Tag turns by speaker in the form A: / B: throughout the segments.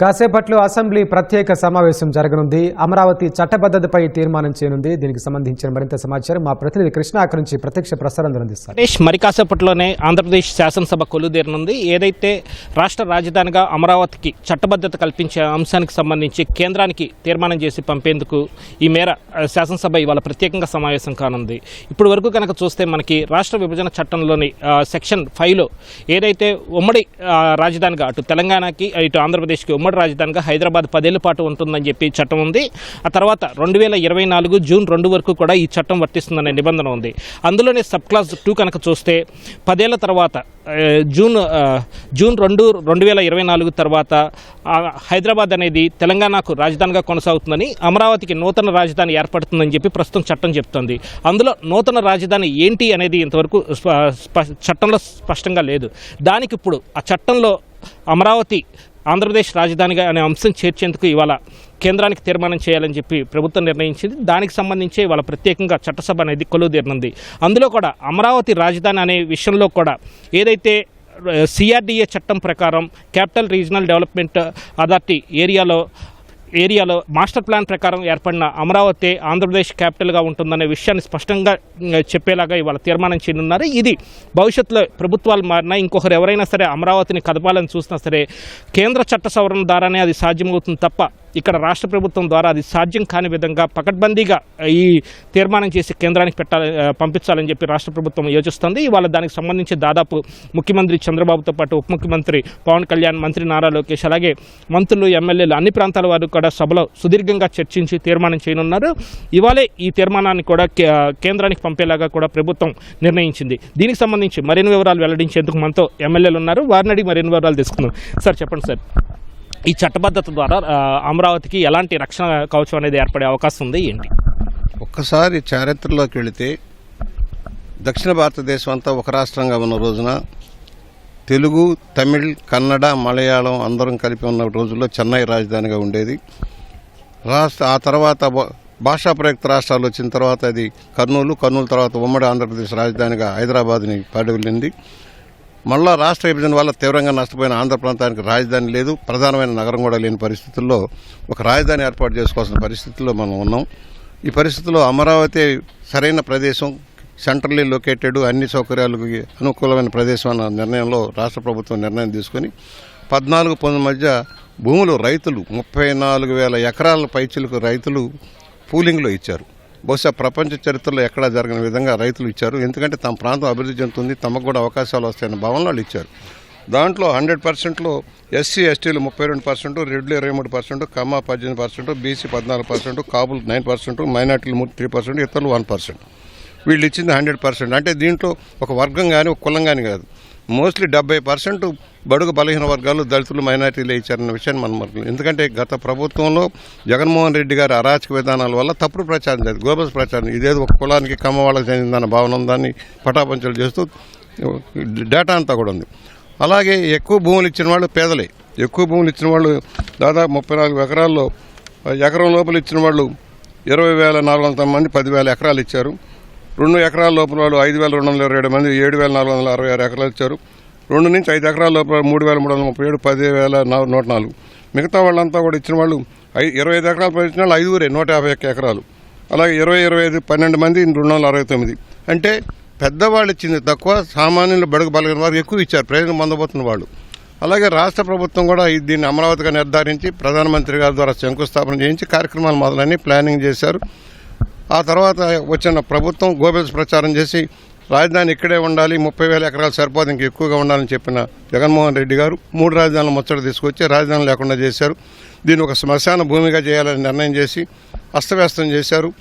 A: కాసేపట్లో అసెంబ్లీ ప్రత్యేక సమావేశం జరగనుంది. అమరావతి చట్టబద్ధతపై తీర్మానం చేయనుంది. దీనికి సంబంధించిన మరింత సమాచారం మా ప్రతినిధి కృష్ణ అక్కడి నుంచి ప్రత్యక్ష ప్రసారం అందిస్తారు.
B: మరి కాసేపట్లోనే ఆంధ్రప్రదేశ్ శాసనసభ కొలుదేరనుంది. ఏదైతే రాష్ట్ర రాజధానిగా అమరావతికి చట్టబద్ధత కల్పించే అంశానికి సంబంధించి కేంద్రానికి తీర్మానం చేసి పంపేందుకు ఈ మేర శాసనసభ ఇవాళ ప్రత్యేకంగా సమావేశం కానుంది. ఇప్పుడు వరకు కనుక చూస్తే మనకి రాష్ట్ర విభజన చట్టంలోని సెక్షన్ 5లో ఏదైతే ఉమ్మడి రాజధానిగా అటు తెలంగాణకి ఇటు ఆంధ్రప్రదేశ్కి ఉమ్మడి రాజధానిగా హైదరాబాద్ 10 ఏళ్ల పాటు ఉంటుందని చెప్పి చట్టం ఉంది. ఆ తర్వాత 2024 జూన్ 2 వరకు కూడా ఈ చట్టం వర్తిస్తుందనే నిబంధన ఉంది. అందులోనే సబ్ క్లాస్ 2 కనుక చూస్తే 10 ఏళ్ల తర్వాత జూన్ 2, 2024 తర్వాత హైదరాబాద్ అనేది తెలంగాణకు రాజధానిగా కొనసాగుతుందని, అమరావతికి నూతన రాజధాని ఏర్పడుతుందని చెప్పి ప్రస్తుతం చట్టం చెప్తోంది. అందులో నూతన రాజధాని ఏంటి అనేది ఇంతవరకు చట్టంలో స్పష్టంగా లేదు. దానికి ఇప్పుడు ఆ చట్టంలో అమరావతి ఆంధ్రప్రదేశ్ రాజధానిగా అనే అంశం చేర్చేందుకు ఇవాళ కేంద్రానికి తీర్మానం చేయాలని చెప్పి ప్రభుత్వం నిర్ణయించింది. దానికి సంబంధించి ఇవాళ ప్రత్యేకంగా చట్టసభ అనేది కొలువుదీరనుంది. అందులో కూడా అమరావతి రాజధాని అనే విషయంలో కూడా ఏదైతే సిఆర్డీఏ చట్టం ప్రకారం క్యాపిటల్ రీజనల్ డెవలప్మెంట్ అథారిటీ ఏరియాలో మాస్టర్ ప్లాన్ ప్రకారం ఏర్పడిన అమరావతి ఆంధ్రప్రదేశ్ క్యాపిటల్గా ఉంటుందనే విషయాన్ని స్పష్టంగా చెప్పేలాగా ఇవాళ తీర్మానం చేయనున్నారు. ఇది భవిష్యత్తులో ప్రభుత్వాలు మారినా ఇంకొకరు ఎవరైనా సరే అమరావతిని కదపాలని చూసినా సరే కేంద్ర చట్ట సవరణ ద్వారానే అది సాధ్యమవుతుంది తప్ప ఇక్కడ రాష్ట్ర ప్రభుత్వం ద్వారా అది సాధ్యం కాని విధంగా పకడ్బందీగా ఈ తీర్మానం చేసి కేంద్రానికి పంపించాలని చెప్పి రాష్ట్ర ప్రభుత్వం యోచిస్తుంది. ఇవాళ దానికి సంబంధించి దాదాపు ముఖ్యమంత్రి చంద్రబాబుతో పాటు ఉప ముఖ్యమంత్రి పవన్ కళ్యాణ్, మంత్రి నారా లోకేష్, అలాగే మంత్రులు, ఎమ్మెల్యేలు అన్ని ప్రాంతాల వారు కూడా సభలో సుదీర్ఘంగా చర్చించి తీర్మానం చేయనున్నారు. ఇవాళే ఈ తీర్మానాన్ని కూడా కేంద్రానికి పంపేలాగా కూడా ప్రభుత్వం నిర్ణయించింది. దీనికి సంబంధించి మరిన్ని వివరాలు వెల్లడించేందుకు మనతో ఎమ్మెల్యేలు ఉన్నారు. వారిని అడిగి మరిన్ని వివరాలు తీసుకుందాం. సార్ చెప్పండి సార్, ఈ చట్టబద్ధత ద్వారా అమరావతికి ఎలాంటి రక్షణ కవచం అనేది ఏర్పడే అవకాశం ఉంది ఏంటి?
C: ఒక్కసారి చరిత్రలోకి వెళితే దక్షిణ భారతదేశం అంతా ఒక రాష్ట్రంగా ఉన్న రోజున తెలుగు, తమిళ్, కన్నడ, మలయాళం అందరం కలిపి ఉన్న రోజుల్లో చెన్నై రాజధానిగా ఉండేది. ఆ తర్వాత భాషా ప్రయుక్త రాష్ట్రాలు వచ్చిన తర్వాత అది కర్నూలు తర్వాత ఉమ్మడి ఆంధ్రప్రదేశ్ రాజధానిగా హైదరాబాద్ని పాడి వెళ్ళింది. మళ్ళా రాష్ట్ర విభజన వల్ల తీవ్రంగా నష్టపోయిన ఆంధ్ర ప్రాంతానికి రాజధాని లేదు, ప్రధానమైన నగరం కూడా లేని పరిస్థితుల్లో ఒక రాజధాని ఏర్పాటు చేసుకోవాల్సిన పరిస్థితుల్లో మనం ఉన్నాం. ఈ పరిస్థితుల్లో అమరావతి సరైన ప్రదేశం, సెంట్రల్లీ లొకేటెడ్, అన్ని సౌకర్యాలకు అనుకూలమైన ప్రదేశం అన్న నిర్ణయంలో రాష్ట్ర ప్రభుత్వం నిర్ణయం తీసుకుని 14-19 మధ్య భూములు రైతులు 34,000 ఎకరాల పైచిలకు రైతులు పూలింగ్లో ఇచ్చారు. బహుశా ప్రపంచ చరిత్రలో ఎక్కడా జరగని విధంగా రైతులు ఇచ్చారు. ఎందుకంటే తమ ప్రాంతం అభివృద్ధి చెందుతుంది, తమకు కూడా అవకాశాలు వస్తాయన్న భావనలో వాళ్ళు ఇచ్చారు. దాంట్లో 100%లో ఎస్సీ ఎస్టీలు 32%, రెడ్లు 23%, కమ్మ 18%, బీసీ 14%, కాపులు 9%, మైనార్టీలు 3%, ఇతరులు 1%. వీళ్ళు ఇచ్చింది 100%. అంటే దీంట్లో ఒక వర్గం కానీ ఒక కులం కానీ కాదు, మోస్ట్లీ 70% బడుగు బలహీన వర్గాలు, దళితులు, మైనార్టీలు ఇచ్చారన్న విషయాన్ని మనం ఎందుకంటే గత ప్రభుత్వంలో జగన్మోహన్ రెడ్డి గారి అరాచక విధానాల వల్ల తప్పుడు ప్రచారం లేదు, గోబల్స్ ప్రచారం, ఇదేదో ఒక కులానికి కమ్మ వాళ్ళకి చెందిందన్న భావన దాన్ని పటాపంచలు చేస్తూ డేటా అంతా కూడా ఉంది. అలాగే ఎక్కువ భూములు ఇచ్చిన వాళ్ళు పేదలే. ఎక్కువ భూములు ఇచ్చిన వాళ్ళు దాదాపు 34 ఎకరాల్లో, ఎకరం లోపల ఇచ్చిన వాళ్ళు 20,400 మంది 10,000 ఎకరాలు ఇచ్చారు. 2 ఎకరాల లోపల వాళ్ళు 5,227 మంది 7,466 ఎకరాలు ఇచ్చారు. 2 నుంచి 5 ఎకరాల లోపల 3,337, 10,104. మిగతా వాళ్ళంతా కూడా ఇచ్చిన వాళ్ళు 25 ఎకరాలు పై ఇచ్చిన వాళ్ళు 151 ఎకరాలు. అలాగే 25, 12 మంది 269. అంటే పెద్దవాళ్ళు ఇచ్చింది తక్కువ, సామాన్యులు బడుగు బలగిన వారు ఎక్కువ ఇచ్చారు, ప్రయోజనం పొందబోతున్న వాళ్ళు. అలాగే రాష్ట్ర ప్రభుత్వం కూడా దీన్ని అమరావతిగా నిర్ధారించి ప్రధానమంత్రి గారి ద్వారా శంకుస్థాపన చేయించి కార్యక్రమాలు మొదలన్నీ ప్లానింగ్ చేశారు. ఆ తర్వాత వచ్చిన ప్రభుత్వం గోబెల్స్ ప్రచారం చేసి రాజధాని ఇక్కడే ఉండాలి, 30,000 ఎకరాలు సరిపోదు, ఇంక ఎక్కువగా ఉండాలని చెప్పిన జగన్మోహన్ రెడ్డి గారు 3 రాజధానుల ముచ్చట తీసుకొచ్చి రాజధాని లేకుండా చేశారు. దీన్ని ఒక శ్మశాన భూమిగా చేయాలని నిర్ణయం చేసి అస్తవ్యస్తం చేశారు.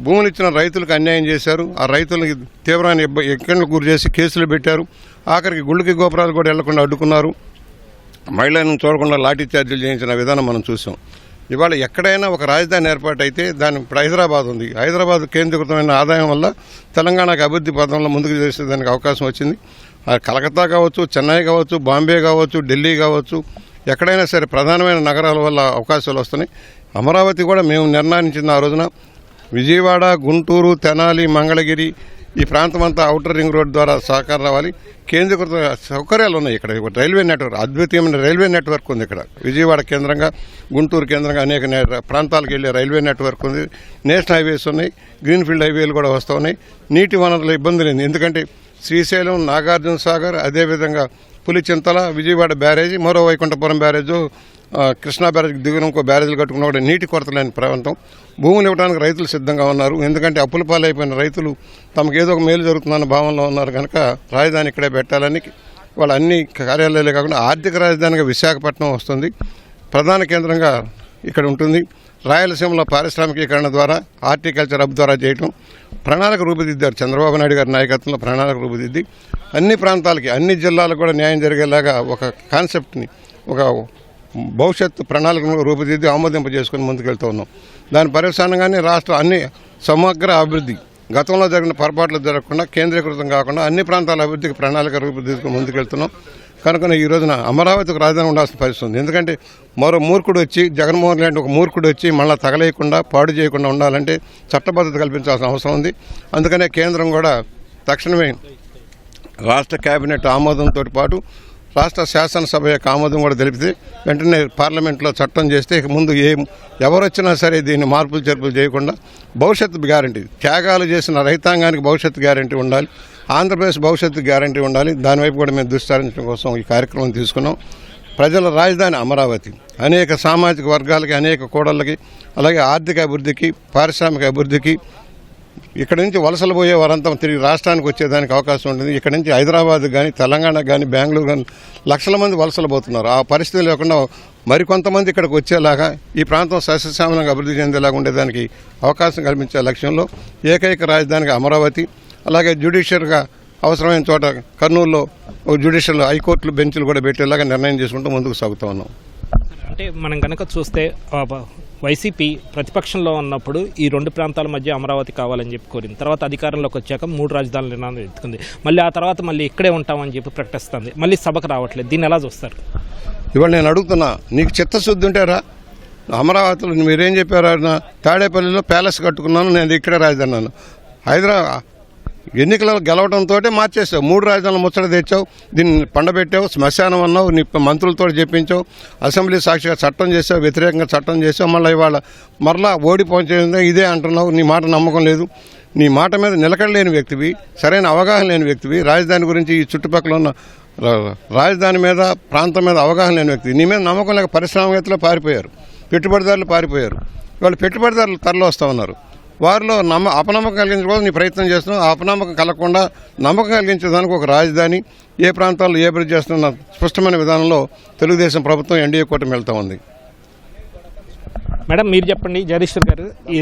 C: భూములు ఇచ్చిన రైతులకు అన్యాయం చేశారు. ఆ రైతులకి తీవ్రమైన ఇబ్బందులకు గురి చేసి కేసులు పెట్టారు. ఆఖరికి గుళ్ళకి గోపురాలు కూడా వెళ్లకుండా అడ్డుకున్నారు. మహిళలను చూడకుండా లాఠీ చార్జీలు చేయించిన విధానం మనం చూసాం. ఇవాళ ఎక్కడైనా ఒక రాజధాని ఏర్పాటైతే దాని ఇప్పుడు హైదరాబాద్ ఉంది. హైదరాబాద్ కేంద్రీకృతమైన ఆదాయం వల్ల తెలంగాణకు అభివృద్ధి పథంలో ముందుకు చేసేదానికి అవకాశం వచ్చింది. కలకత్తా కావచ్చు, చెన్నై కావచ్చు, బాంబే కావచ్చు, ఢిల్లీ కావచ్చు, ఎక్కడైనా సరే ప్రధానమైన నగరాల వల్ల అవకాశాలు వస్తున్నాయి. అమరావతి కూడా మేము నిర్ణయించింది ఆ రోజున విజయవాడ, గుంటూరు, తెనాలి, మంగళగిరి ఈ ప్రాంతం అంతా ఔటర్ రింగ్ రోడ్ ద్వారా సహకారం రావాలి. కేంద్రీకృత సౌకర్యాలు ఉన్నాయి ఇక్కడ. రైల్వే నెట్వర్క్, అద్వితీయమైన రైల్వే నెట్వర్క్ ఉంది ఇక్కడ. విజయవాడ కేంద్రంగా, గుంటూరు కేంద్రంగా అనేక ప్రాంతాలకు వెళ్ళే రైల్వే నెట్వర్క్ ఉంది. నేషనల్ హైవేస్ ఉన్నాయి, గ్రీన్ఫీల్డ్ హైవేలు కూడా వస్తూ ఉన్నాయి. నీటి వనరుల ఇబ్బంది లేదు, ఎందుకంటే శ్రీశైలం, నాగార్జున సాగర్, అదేవిధంగా పులిచింతల, విజయవాడ బ్యారేజీ, మరో వైకుంఠపురం బ్యారేజు, కృష్ణా బ్యారేజ్కి దిగున ఇంకో బ్యారేజీలు కట్టుకున్న కూడా నీటి కొరత లేని ప్రాంతం. భూములు ఇవ్వడానికి రైతులు సిద్ధంగా ఉన్నారు, ఎందుకంటే అప్పుల పాలైపోయిన రైతులు తమకు ఏదో ఒక మేలు జరుగుతుందన్న భావనలో ఉన్నారు కనుక రాజధాని ఇక్కడే పెట్టాలని వాళ్ళ అన్ని కార్యాలయాలే కాకుండా ఆర్థిక రాజధానిగా విశాఖపట్నం వస్తుంది, ప్రధాన కేంద్రంగా ఇక్కడ ఉంటుంది. రాయలసీమలో పారిశ్రామికీకరణ ద్వారా, హార్టికల్చర్ హబ్ ద్వారా చేయటం ప్రణాళిక రూపుదిద్దారు. చంద్రబాబు నాయుడు గారి నాయకత్వంలో ప్రణాళిక రూపుదిద్ది అన్ని ప్రాంతాలకి, అన్ని జిల్లాలకు కూడా న్యాయం జరిగేలాగా ఒక కాన్సెప్ట్ని, ఒక భవిష్యత్తు ప్రణాళికను రూపుదిద్ది ఆమోదింపజేసుకుని ముందుకెళ్తూ ఉన్నాం. దాని పర్యవసానంగానే రాష్ట్రం అన్ని సమగ్ర అభివృద్ధి, గతంలో జరిగిన పొరపాట్లు జరగకుండా, కేంద్రీకృతం కాకుండా అన్ని ప్రాంతాల అభివృద్ధికి ప్రణాళిక రూపుదిద్దుకుని ముందుకెళ్తున్నాం. కనుక ఈ రోజున అమరావతికి రాజధాని ఉండాల్సిన పరిస్థితి ఉంది. ఎందుకంటే మరో మూర్ఖుడు వచ్చి, జగన్మోహన్ రెడ్డి ఒక మూర్ఖుడు వచ్చి మళ్ళీ తగలేయకుండా, పాడు చేయకుండా ఉండాలంటే చట్టబద్ధత కల్పించాల్సిన అవసరం ఉంది. అందుకనే కేంద్రం కూడా తక్షణమే రాష్ట్ర కేబినెట్ ఆమోదంతో పాటు రాష్ట్ర శాసనసభ యొక్క ఆమోదం కూడా తెలిపితే వెంటనే పార్లమెంట్లో చట్టం చేస్తే ఇక ముందు ఎవరు వచ్చినా సరే దీన్ని మార్పులు చేర్పులు చేయకుండా భవిష్యత్తు గ్యారంటీ, త్యాగాలు చేసిన రైతాంగానికి భవిష్యత్తు గ్యారంటీ ఉండాలి, ఆంధ్రప్రదేశ్ భవిష్యత్తు గ్యారంటీ ఉండాలి. దానివైపు కూడా మేము దృష్టి సారించడం కోసం ఈ కార్యక్రమం తీసుకున్నాం. ప్రజల రాజధాని అమరావతి అనేక సామాజిక వర్గాలకి, అనేక కోడళ్ళకి, అలాగే ఆర్థిక అభివృద్ధికి, పారిశ్రామిక అభివృద్ధికి, ఇక్కడ నుంచి వలసలు పోయే వారంతా తిరిగి రాష్ట్రానికి వచ్చేదానికి అవకాశం ఉంటుంది. ఇక్కడ నుంచి హైదరాబాద్ కానీ, తెలంగాణ కానీ, బెంగళూరు కానీ లక్షల మంది వలసలు పోతున్నారు. ఆ పరిస్థితి లేకుండా మరికొంతమంది ఇక్కడికి వచ్చేలాగా, ఈ ప్రాంతం సస్యశ్యామలంగా అభివృద్ధి చెందేలాగా ఉండేదానికి అవకాశం కల్పించే లక్ష్యంలో ఏకైక రాజధానిగా అమరావతి, అలాగే జ్యుడిషియల్గా అవసరమైన చోట కర్నూలులో ఒక జ్యుడిషియల్ హైకోర్టులు బెంచ్లు కూడా పెట్టేలాగా నిర్ణయం చేసుకుంటూ ముందుకు సాగుతూ ఉన్నాం.
B: అంటే మనం కనుక చూస్తే వైసీపీ ప్రతిపక్షంలో ఉన్నప్పుడు ఈ రెండు ప్రాంతాల మధ్య అమరావతి కావాలని చెప్పి కోరింది. తర్వాత అధికారంలోకి వచ్చాక 3 రాజధానుల నిర్ణయం ఎత్తుకుంది. మళ్ళీ ఆ తర్వాత మళ్ళీ ఇక్కడే ఉంటామని చెప్పి ప్రకటిస్తుంది. మళ్ళీ సభకు రావట్లేదు. దీన్ని ఎలా చూస్తారు?
C: ఇవాళ నేను అడుగుతున్నా, నీకు చిత్తశుద్ధి ఉంటేరా, అమరావతిలో మీరేం చెప్పారా? తాడేపల్లిలో ప్యాలెస్ కట్టుకున్నాను, నేను ఇక్కడే రాజధాని. హైదరాబాద్ ఎన్నికలు గెలవడంతో మార్చేసావు, 3 రాజధానులు ముచ్చట తెచ్చావు, దీన్ని పండబెట్టావు, శ్మశానం అన్నావు, నీ మంత్రులతో చెప్పించావు, అసెంబ్లీ సాక్షిగా చట్టం చేసావు, వ్యతిరేకంగా చట్టం చేసావు, మళ్ళీ ఇవాళ మరలా ఓడిపోయింది ఇదే అంటున్నావు. నీ మాట నమ్మకం లేదు, నీ మాట మీద నిలకడలేని వ్యక్తివి, సరైన అవగాహన లేని వ్యక్తివి, రాజధాని గురించి ఈ చుట్టుపక్కల ఉన్న రాజధాని మీద, ప్రాంతం మీద అవగాహన లేని వ్యక్తి. నీ మీద నమ్మకం లేక పారిశ్రామికవేత్తలు పారిపోయారు, పెట్టుబడిదారులు పారిపోయారు. వాళ్ళు పెట్టుబడిదారులు తరలి వస్తూ ఉన్నారు. వారిలో అపనమ్మకం కలిగించడం నీ ప్రయత్నం చేస్తున్నావు. ఆ అపనమ్మకం కలగకుండా నమ్మకం కలిగించేదానికి ఒక రాజధాని, ఏ ప్రాంతాల్లో ఏ అభివృద్ధి చేస్తున్న స్పష్టమైన విధానంలో తెలుగుదేశం ప్రభుత్వం, ఎన్డీఏ కూటమి వెళ్తూ ఉంది.
B: మేడం, మీరు చెప్పండి, జగదీశ్వర్ గారు, ఈ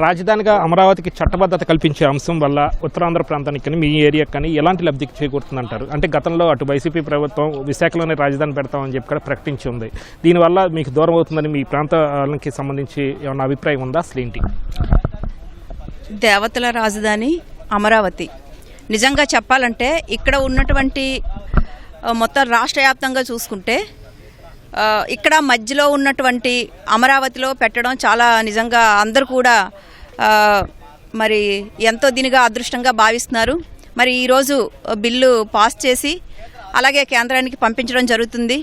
B: రాజధానిగా అమరావతికి చట్టబద్ధత కల్పించే అంశం వల్ల ఉత్తరాంధ్ర ప్రాంతానికి కానీ, మీ ఏరియాకి కానీ ఎలాంటి లబ్ధి చేకూరుతుందంటారు? అంటే గతంలో అటు వైసీపీ ప్రభుత్వం విశాఖలోనే రాజధాని పెడతామని చెప్పి కూడా ప్రకటించి ఉంది. దీనివల్ల మీకు దూరం అవుతుందని మీ ప్రాంతానికి సంబంధించి ఏమన్నా అభిప్రాయం ఉందా? అసలు ఏంటి?
D: దేవతల రాజధాని అమరావతి. నిజంగా చెప్పాలంటే ఇక్కడ ఉన్నటువంటి మొత్తం రాష్ట్ర వ్యాప్తంగా చూసుకుంటే ఇక్కడ మధ్యలో ఉన్నటువంటి అమరావతిలో పెట్టడం చాలా నిజంగా అందరూ కూడా మరి ఎంతో దీనిగా అదృష్టంగా భావిస్తున్నారు. మరి ఈరోజు బిల్లు పాస్ చేసి అలాగే కేంద్రానికి పంపించడం జరుగుతుంది.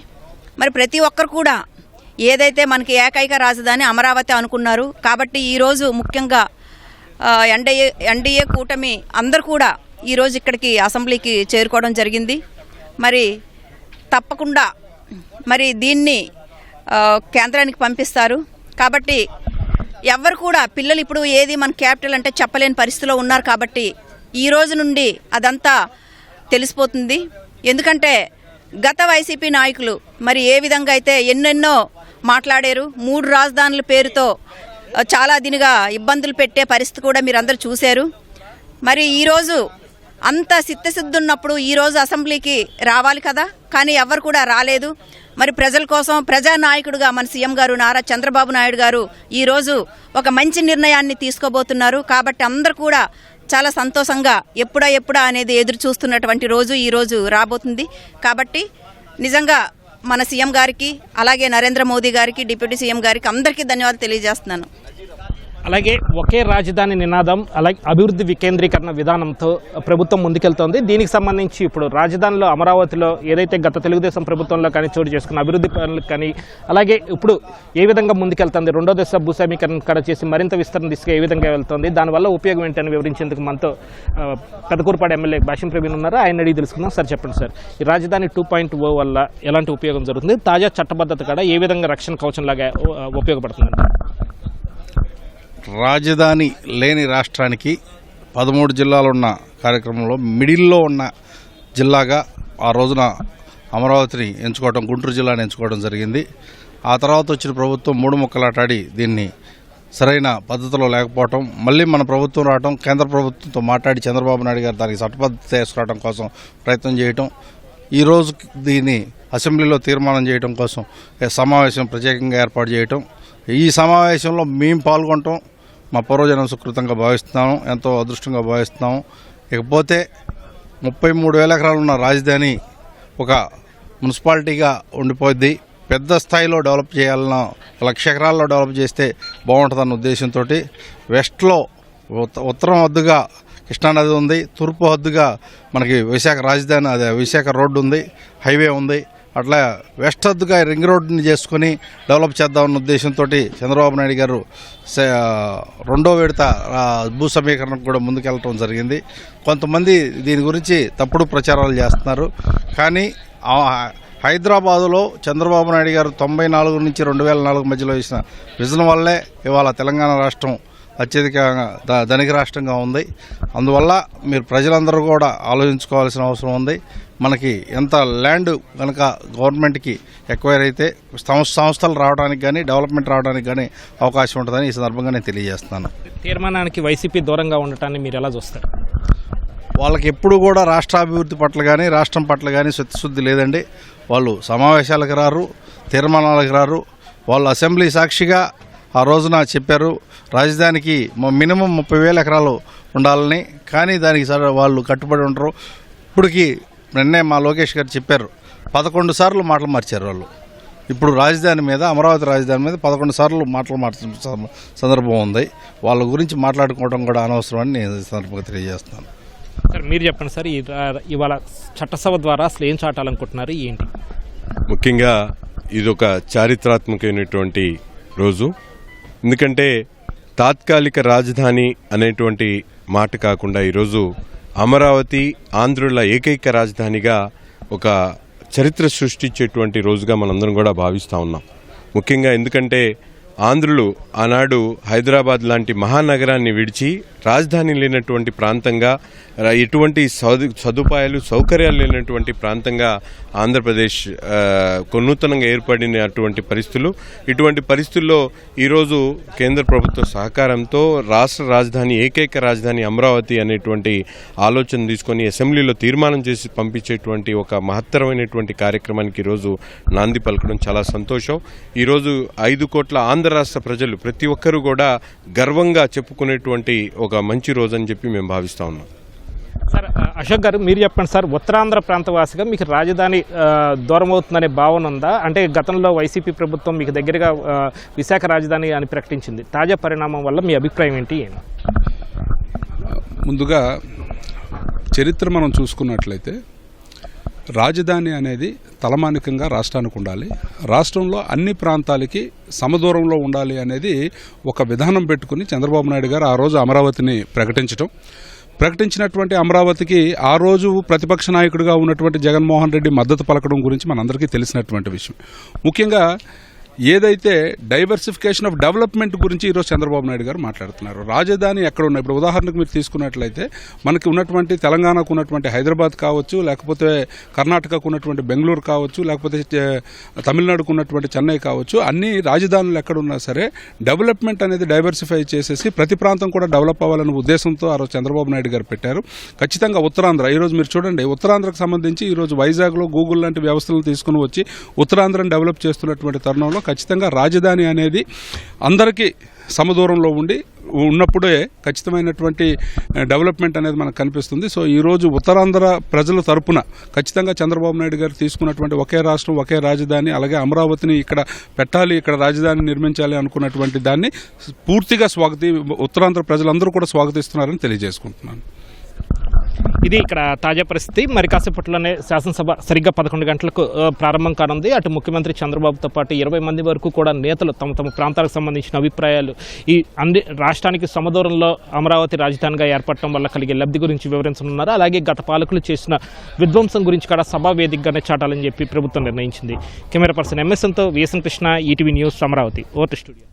D: మరి ప్రతి ఒక్కరు కూడా ఏదైతే మనకి ఏకైక రాజధాని అమరావతి అనుకున్నారు కాబట్టి ఈరోజు ముఖ్యంగా ఎన్డీఏ కూటమి అందరు కూడా ఈరోజు ఇక్కడికి అసెంబ్లీకి చేరుకోవడం జరిగింది. మరి తప్పకుండా మరి దీన్ని కేంద్రానికి పంపిస్తారు. కాబట్టి ఎవరు కూడా పిల్లలు ఇప్పుడు ఏది మన క్యాపిటల్ అంటే చెప్పలేని పరిస్థితిలో ఉన్నారు. కాబట్టి ఈ రోజు నుండి అదంతా తెలిసిపోతుంది. ఎందుకంటే గత వైసీపీ నాయకులు మరి ఏ విధంగా అయితే ఎన్నెన్నో మాట్లాడారు, 3 రాజధానుల పేరుతో చాలా దినుగా ఇబ్బందులు పెట్టే పరిస్థితి కూడా మీరు అందరూ చూశారు. మరి ఈరోజు అంత సిద్ధశుద్ధి ఉన్నప్పుడు ఈరోజు అసెంబ్లీకి రావాలి కదా, కానీ ఎవరు కూడా రాలేదు. మరి ప్రజల కోసం ప్రజానాయకుడుగా మన సీఎం గారు నారా చంద్రబాబు నాయుడు గారు ఈరోజు ఒక మంచి నిర్ణయాన్ని తీసుకోబోతున్నారు. కాబట్టి అందరూ కూడా చాలా సంతోషంగా ఎప్పుడా అనేది ఎదురు చూస్తున్నటువంటి రోజు ఈరోజు రాబోతుంది. కాబట్టి నిజంగా మన సీఎం గారికి, అలాగే నరేంద్ర మోదీ గారికి, డిప్యూటీ సీఎం గారికి అందరికీ ధన్యవాదాలు తెలియజేస్తున్నాను.
B: అలాగే ఒకే రాజధాని నినాదం అలాగే అభివృద్ధి వికేంద్రీకరణ విధానంతో ప్రభుత్వం ముందుకెళ్తోంది. దీనికి సంబంధించి ఇప్పుడు రాజధానిలో అమరావతిలో ఏదైతే గత తెలుగుదేశం ప్రభుత్వంలో కానీ చోటు చేసుకున్న అభివృద్ధి పనులకు కానీ అలాగే ఇప్పుడు ఏ విధంగా ముందుకెళ్తుంది, రెండో దశ భూసేమీకరణ కూడా చేసి మరింత విస్తరణ దిశగా ఏ విధంగా వెళ్తుంది, దానివల్ల ఉపయోగం ఏంటని వివరించేందుకు మనతో పెదకూరుపాడు ఎమ్మెల్యే భాష్యం ప్రవీణ్ ఉన్నారు. ఆయన అడిగి తెలుసుకుందాం. సార్ చెప్పండి సార్, ఈ రాజధాని 2.0 వల్ల ఎలాంటి ఉపయోగం జరుగుతుంది, తాజా చట్టబద్ధత కూడా ఏ విధంగా రక్షణ కవచంలాగా ఉపయోగపడుతుందండి?
E: రాజధాని లేని రాష్ట్రానికి 13 జిల్లాలు ఉన్న కార్యక్రమంలో మిడిల్లో ఉన్న జిల్లాగా ఆ రోజున అమరావతిని ఎంచుకోవడం, గుంటూరు జిల్లాని ఎంచుకోవడం జరిగింది. ఆ తర్వాత వచ్చిన ప్రభుత్వం మూడు ముక్కలాటాడి దీన్ని సరైన పద్ధతిలో లేకపోవటం, మళ్ళీ మన ప్రభుత్వం రావడం, కేంద్ర ప్రభుత్వంతో మాట్లాడి చంద్రబాబు నాయుడు గారు దానికి చట్టబద్ధత తీసుకురావడం కోసం ప్రయత్నం చేయటం, ఈరోజు దీన్ని అసెంబ్లీలో తీర్మానం చేయడం కోసం సమావేశం ప్రత్యేకంగా ఏర్పాటు చేయటం, ఈ సమావేశంలో మేము పాల్గొనటం మా పూర్వజన్మ సుకృతంగా భావిస్తున్నాము, ఎంతో అదృష్టంగా భావిస్తున్నాము. ఇకపోతే 33,000 ఎకరాలు ఉన్న రాజధాని ఒక మున్సిపాలిటీగా ఉండిపోద్ది. పెద్ద స్థాయిలో డెవలప్ చేయాలన్న 1,00,000 ఎకరాల్లో డెవలప్ చేస్తే బాగుంటుందన్న ఉద్దేశంతో వెస్ట్లో ఉత్తరం హద్దుగా కృష్ణానది ఉంది, తూర్పు హద్దుగా మనకి విశాఖ రాజధాని అదే విశాఖ రోడ్డు ఉంది, హైవే ఉంది. అట్లా వెస్ట్ హద్దుగా రింగ్ రోడ్డుని చేసుకుని డెవలప్ చేద్దామన్న ఉద్దేశంతో చంద్రబాబు నాయుడు గారు రెండో విడత భూ సమీకరణకు కూడా ముందుకెళ్ళటం జరిగింది. కొంతమంది దీని గురించి తప్పుడు ప్రచారాలు చేస్తున్నారు. కానీ హైదరాబాదులో చంద్రబాబు నాయుడు గారు 94 నుంచి 2004 మధ్యలో ఇచ్చిన విజన్ వల్లే ఇవాళ తెలంగాణ రాష్ట్రం అత్యధికంగా ధనిక రాష్ట్రంగా ఉంది. అందువల్ల మీరు ప్రజలందరూ కూడా ఆలోచించుకోవాల్సిన అవసరం ఉంది. మనకి ఎంత ల్యాండ్ కనుక గవర్నమెంట్కి ఎక్వైర్ అయితే సంస్థలు రావడానికి కానీ డెవలప్మెంట్ రావడానికి కానీ అవకాశం ఉంటుందని ఈ సందర్భంగా నేను తెలియజేస్తున్నాను.
B: తీర్మానానికి వైసీపీ దూరంగా ఉండటాన్ని మీరు ఎలా చూస్తారు?
E: వాళ్ళకి ఎప్పుడు కూడా రాష్ట్రాభివృద్ధి పట్ల కానీ రాష్ట్రం పట్ల కానీ చిత్తశుద్ధి లేదండి. వాళ్ళు సమావేశాలకు రారు, తీర్మానాలకు రారు. వాళ్ళు అసెంబ్లీ సాక్షిగా ఆ రోజున చెప్పారు రాజధానికి మినిమం 30,000 ఎకరాలు ఉండాలని. కానీ దానికి వాళ్ళు కట్టుబడి ఉంటారు. ఇప్పటికీ నిన్నే మా లోకేష్ గారు చెప్పారు 11 సార్లు మాటలు మార్చారు వాళ్ళు. ఇప్పుడు రాజధాని మీద, అమరావతి రాజధాని మీద 11 సార్లు మాటలు మార్చిన సందర్భం ఉంది. వాళ్ళ గురించి మాట్లాడుకోవడం కూడా అనవసరం అని నేను ఈ సందర్భంగా తెలియజేస్తున్నాను.
B: సార్ మీరు చెప్పండి సార్, ఇవాళ చట్టసభ ద్వారా అసలు ఏం చాటాలనుకుంటున్నారు, ఏంటి?
F: ముఖ్యంగా ఇదొక చారిత్రాత్మకమైనటువంటి రోజు. ఎందుకంటే తాత్కాలిక రాజధాని అనేటువంటి మాట కాకుండా ఈరోజు అమరావతి ఆంధ్రుల ఏకైక రాజధానిగా ఒక చరిత్ర సృష్టించేటువంటి రోజుగా మనందరం కూడా భావిస్తూ ఉన్నాం. ముఖ్యంగా ఎందుకంటే ఆంధ్రులు ఆనాడు హైదరాబాద్ లాంటి మహానగరాన్ని విడిచి రాజధాని లేనటువంటి ప్రాంతంగా, ఎటువంటి సదుపాయాలు సౌకర్యాలు లేనటువంటి ప్రాంతంగా ఆంధ్రప్రదేశ్ నూతనంగా ఏర్పడినటువంటి పరిస్థితులు. ఇటువంటి పరిస్థితుల్లో ఈరోజు కేంద్ర ప్రభుత్వ సహకారంతో రాష్ట్ర రాజధాని, ఏకైక రాజధాని అమరావతి అనేటువంటి ఆలోచన తీసుకొని అసెంబ్లీలో తీర్మానం చేసి పంపించేటువంటి ఒక మహత్తరమైనటువంటి కార్యక్రమానికి ఈరోజు నాంది పలకడం చాలా సంతోషం. ఈరోజు 5 కోట్ల ఆంధ్ర రాష్ట్ర ప్రజలు ప్రతి ఒక్కరూ కూడా గర్వంగా చెప్పుకునేటువంటి ఒక మంచి రోజు అని చెప్పి మేము భావిస్తా ఉన్నాం.
B: సార్ అశోక్ గారు మీరు చెప్పండి సార్, ఉత్తరాంధ్ర ప్రాంతవాసిగా మీకు రాజధాని దూరం అవుతుందనే భావన ఉందా? అంటే గతంలో వైసీపీ ప్రభుత్వం మీకు దగ్గరగా విశాఖ రాజధాని అని ప్రకటించింది. తాజా పరిణామం వల్ల మీ అభిప్రాయం ఏంటి?
G: ముందుగా చరిత్ర మనం చూసుకున్నట్లయితే రాజధాని అనేది తలమానికంగా రాష్ట్రానికి ఉండాలి, రాష్ట్రంలో అన్ని ప్రాంతాలకి సమదూరంలో ఉండాలి అనేది ఒక విధానం పెట్టుకుని చంద్రబాబు నాయుడు గారు ఆ రోజు అమరావతిని ప్రకటించినటువంటి అమరావతికి ఆ రోజు ప్రతిపక్ష నాయకుడిగా ఉన్నటువంటి జగన్మోహన్ రెడ్డి మద్దతు పలకడం గురించి మనందరికీ తెలిసినటువంటి విషయం. ముఖ్యంగా ఏదైతే డైవర్సిఫికేషన్ ఆఫ్ డెవలప్మెంట్ గురించి ఈరోజు చంద్రబాబు నాయుడు గారు మాట్లాడుతున్నారు. రాజధాని ఎక్కడ ఉన్నాయి? ఇప్పుడు ఉదాహరణకు మీరు తీసుకున్నట్లయితే మనకి ఉన్నటువంటి తెలంగాణకు ఉన్నటువంటి హైదరాబాద్ కావచ్చు, లేకపోతే కర్ణాటకకు ఉన్నటువంటి బెంగళూరు కావచ్చు, లేకపోతే తమిళనాడుకు ఉన్నటువంటి చెన్నై కావచ్చు, అన్ని రాజధానులు ఎక్కడున్నా సరే డెవలప్మెంట్ అనేది డైవర్సిఫై చేసేసి ప్రతి ప్రాంతం కూడా డెవలప్ అవ్వాలనే ఉద్దేశంతో ఆ రోజు చంద్రబాబు నాయుడు గారు పెట్టారు. ఖచ్చితంగా ఉత్తరాంధ్ర ఈరోజు మీరు చూడండి, ఉత్తరాంధ్రకు సంబంధించి ఈరోజు వైజాగ్లో గూగుల్ లాంటి వ్యవస్థలను తీసుకుని వచ్చి ఉత్తరాంధ్రను డెవలప్ చేస్తున్నటువంటి తరుణంలో ఖచ్చితంగా రాజధాని అనేది అందరికీ సమదూరంలో ఉన్నప్పుడే ఖచ్చితమైనటువంటి డెవలప్మెంట్ అనేది మనకు కనిపిస్తుంది. సో ఈరోజు ఉత్తరాంధ్ర ప్రజల తరపున ఖచ్చితంగా చంద్రబాబు నాయుడు గారు తీసుకున్నటువంటి ఒకే రాష్ట్రం ఒకే రాజధాని, అలాగే అమరావతిని ఇక్కడ పెట్టాలి, ఇక్కడ రాజధాని నిర్మించాలి అనుకున్నటువంటి దాన్ని పూర్తిగా ఉత్తరాంధ్ర ప్రజలందరూ కూడా స్వాగతిస్తున్నారని తెలియజేసుకుంటున్నాను.
B: ఇది ఇక్కడ తాజా పరిస్థితి. మరి కాసేపట్లోనే శాసనసభ సరిగ్గా 11 గంటలకు ప్రారంభం కానుంది. అటు ముఖ్యమంత్రి చంద్రబాబుతో పాటు 20 మంది వరకు కూడా నేతలు తమ తమ ప్రాంతాలకు సంబంధించిన అభిప్రాయాలు, ఈ అన్ని రాష్ట్రానికి సమదూరంలో అమరావతి రాజధానిగా ఏర్పడటం వల్ల కలిగే లబ్ధి గురించి వివరించనున్నారు. అలాగే గత పాలకులు చేసిన విధ్వంసం గురించి కూడా సభా వేదికగానే చాటాలని చెప్పి ప్రభుత్వం నిర్ణయించింది. కెమెరా పర్సన్ ఎంఎస్ఎన్తో VSN Krishna, ETV news, Amaravati. Over to studio.